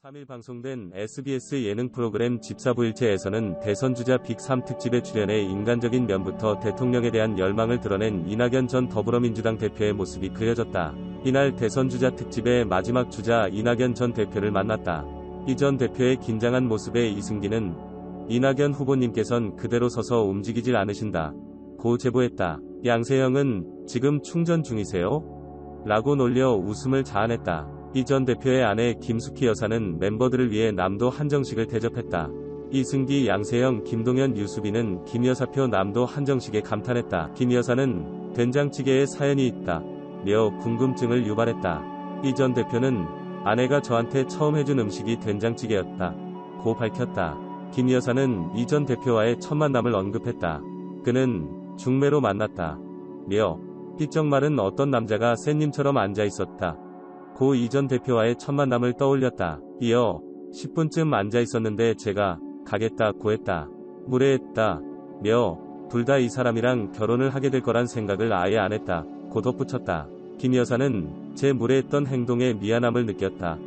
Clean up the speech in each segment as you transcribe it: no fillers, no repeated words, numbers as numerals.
3일 방송된 SBS 예능 프로그램 집사부일체에서는 대선주자 빅3 특집에 출연해 인간적인 면부터 대통령에 대한 열망을 드러낸 이낙연 전 더불어민주당 대표의 모습이 그려졌다. 이날 대선주자 특집의 마지막 주자 이낙연 전 대표를 만났다. 이 전 대표의 긴장한 모습에 이승기는 이낙연 후보님께선 그대로 서서 움직이질 않으신다 고 제보했다. 양세형은 지금 충전 중이세요? 라고 놀려 웃음을 자아냈다. 이 전 대표의 아내 김숙희 여사는 멤버들을 위해 남도 한정식을 대접했다. 이승기, 양세형, 김동연, 유수빈은 김 여사표 남도 한정식에 감탄했다. 김 여사는 된장찌개에 사연이 있다 며 궁금증을 유발했다. 이 전 대표는 아내가 저한테 처음 해준 음식이 된장찌개였다 고 밝혔다. 김 여사는 이 전 대표와의 첫 만남을 언급했다. 그는 중매로 만났다 며 삐쩍 마른 어떤 남자가 샌님처럼 앉아있었다 고 이 전 대표와의 첫 만남을 떠올렸다. 이어 10분쯤 앉아있었는데 제가 가겠다 고 했다. 무례했다 며 둘 다 이 사람이랑 결혼을 하게 될 거란 생각을 아예 안 했다 고 덧붙였다. 김 여사는 제 무례했던 행동에 미안함을 느꼈다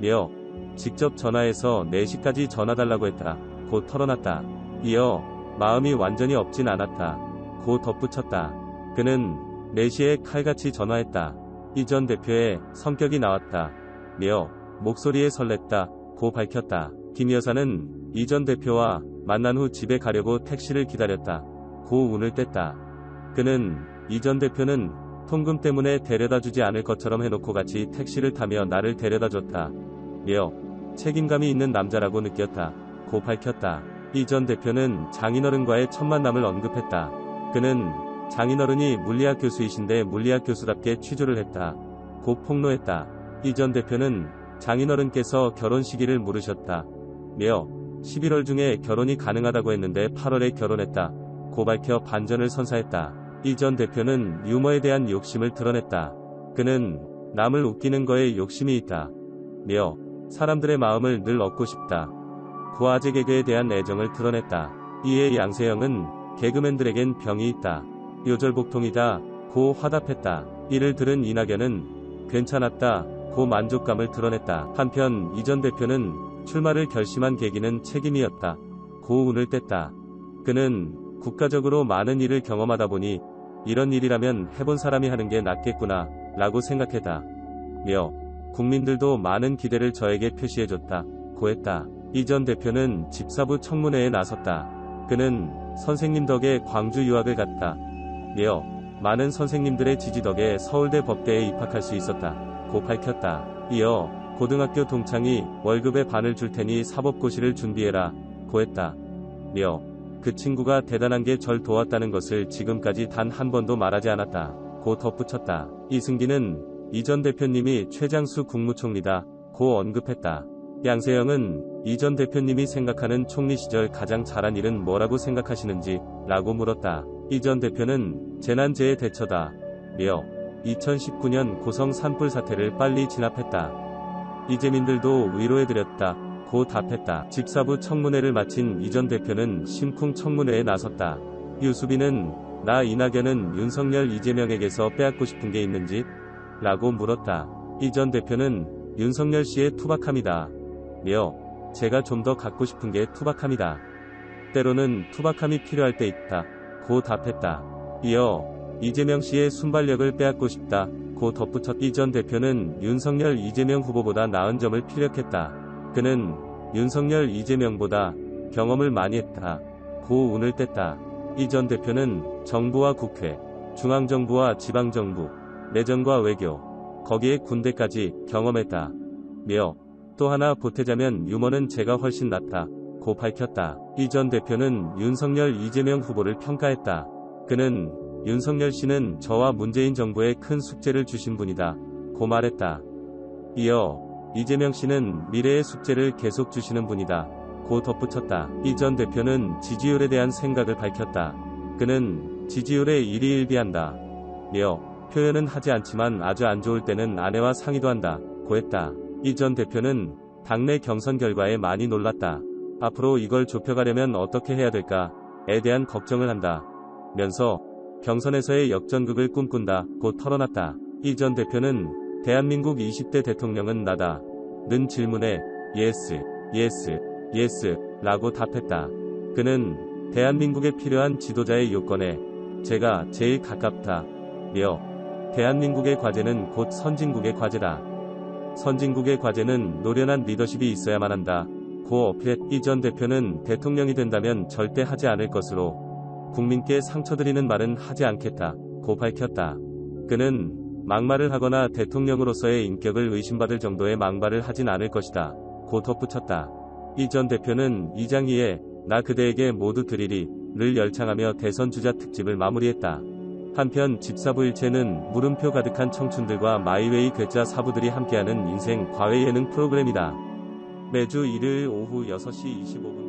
며 직접 전화해서 4시까지 전화달라고 했다 고 털어놨다. 이어 마음이 완전히 없진 않았다 고 덧붙였다. 그는 4시에 칼같이 전화했다. 이 전 대표의 성격이 나왔다 며 목소리에 설렜다 고 밝혔다. 김 여사는 이 전 대표와 만난 후 집에 가려고 택시를 기다렸다 고 운을 뗐다. 그는 이 전 대표는 통금 때문에 데려다주지 않을 것처럼 해놓고 같이 택시를 타며 나를 데려다줬다 며 책임감이 있는 남자라고 느꼈다 고 밝혔다. 이 전 대표는 장인어른과의 첫 만남을 언급했다. 그는 장인어른이 물리학 교수이신데 물리학 교수답게 취조를 했다 고 폭로했다. 이 전 대표는 장인어른께서 결혼 시기를 물으셨다 며 11월 중에 결혼이 가능하다고 했는데 8월에 결혼했다 고 밝혀 반전을 선사했다. 이 전 대표는 유머에 대한 욕심을 드러냈다. 그는 남을 웃기는 거에 욕심이 있다 며 사람들의 마음을 늘 얻고 싶다 고 아재 개그에 대한 애정을 드러냈다. 이에 양세형은 개그맨들에겐 병이 있다 요절복통이다 고 화답했다. 이를 들은 이낙연은 괜찮았다 고 만족감을 드러냈다. 한편 이 전 대표는 출마를 결심한 계기는 책임이었다 고 운을 뗐다. 그는 국가적으로 많은 일을 경험하다 보니 이런 일이라면 해본 사람이 하는 게 낫겠구나 라고 생각했다 며 국민들도 많은 기대를 저에게 표시해줬다 고 했다. 이 전 대표는 집사부 청문회에 나섰다. 그는 선생님 덕에 광주 유학을 갔다 며 많은 선생님들의 지지 덕에 서울대 법대에 입학할 수 있었다 고 밝혔다. 이어 고등학교 동창이 월급의 반을 줄 테니 사법고시를 준비해라 고 했다 며 그 친구가 대단한 게 절 도왔다는 것을 지금까지 단 한 번도 말하지 않았다 고 덧붙였다. 이승기는 이 전 대표님이 최장수 국무총리다 고 언급했다. 양세형은 이 전 대표님이 생각하는 총리 시절 가장 잘한 일은 뭐라고 생각하시는지 라고 물었다. 이 전 대표는 재난재해 대처다 며 2019년 고성 산불 사태를 빨리 진압했다. 이재민들도 위로해드렸다 고 답했다. 집사부 청문회를 마친 이 전 대표는 심쿵 청문회에 나섰다. 유수빈은 나 이낙연은 윤석열 이재명에게서 빼앗고 싶은 게 있는지? 라고 물었다. 이 전 대표는 윤석열 씨의 투박함이다 며 제가 좀 더 갖고 싶은 게 투박함이다. 때로는 투박함이 필요할 때 있다 고 답했다. 이어 이재명 씨의 순발력을 빼앗고 싶다 고 덧붙였다. 이 전 대표는 윤석열 이재명 후보보다 나은 점을 피력했다. 그는 윤석열 이재명보다 경험을 많이 했다 고 운을 뗐다. 이 전 대표는 정부와 국회, 중앙정부와 지방정부, 내정과 외교, 거기에 군대까지 경험했다 며 또 하나 보태자면 유머는 제가 훨씬 낫다 고 밝혔다. 이 전 대표는 윤석열 이재명 후보를 평가했다. 그는 윤석열 씨는 저와 문재인 정부에 큰 숙제를 주신 분이다 고 말했다. 이어 이재명 씨는 미래의 숙제를 계속 주시는 분이다 고 덧붙였다. 이 전 대표는 지지율에 대한 생각을 밝혔다. 그는 지지율에 일희일비한다 며 표현은 하지 않지만 아주 안 좋을 때는 아내와 상의도 한다 고 했다. 이 전 대표는 당내 경선 결과에 많이 놀랐다. 앞으로 이걸 좁혀가려면 어떻게 해야 될까에 대한 걱정을 한다 면서 경선에서의 역전극을 꿈꾼다 고 털어놨다. 이 전 대표는 대한민국 20대 대통령은 나다 는 질문에 예스, 예스, 예스 라고 답했다. 그는 대한민국에 필요한 지도자의 요건에 제가 제일 가깝다. 며 대한민국의 과제는 곧 선진국의 과제다. 선진국의 과제는 노련한 리더십이 있어야만 한다. 고 어필했. 이 전 대표는 대통령이 된다면 절대 하지 않을 것으로 국민께 상처드리는 말은 하지 않겠다. 고 밝혔다. 그는 막말을 하거나 대통령으로서의 인격을 의심받을 정도의 막말을 하진 않을 것이다. 고 덧붙였다. 이 전 대표는 2장 2에 나 그대에게 모두 드리리를 열창하며 대선 주자 특집을 마무리했다. 한편 집사부일체는 물음표 가득한 청춘들과 마이웨이 괴짜 사부들이 함께하는 인생 과외 예능 프로그램이다. 매주 일요일 오후 6시 25분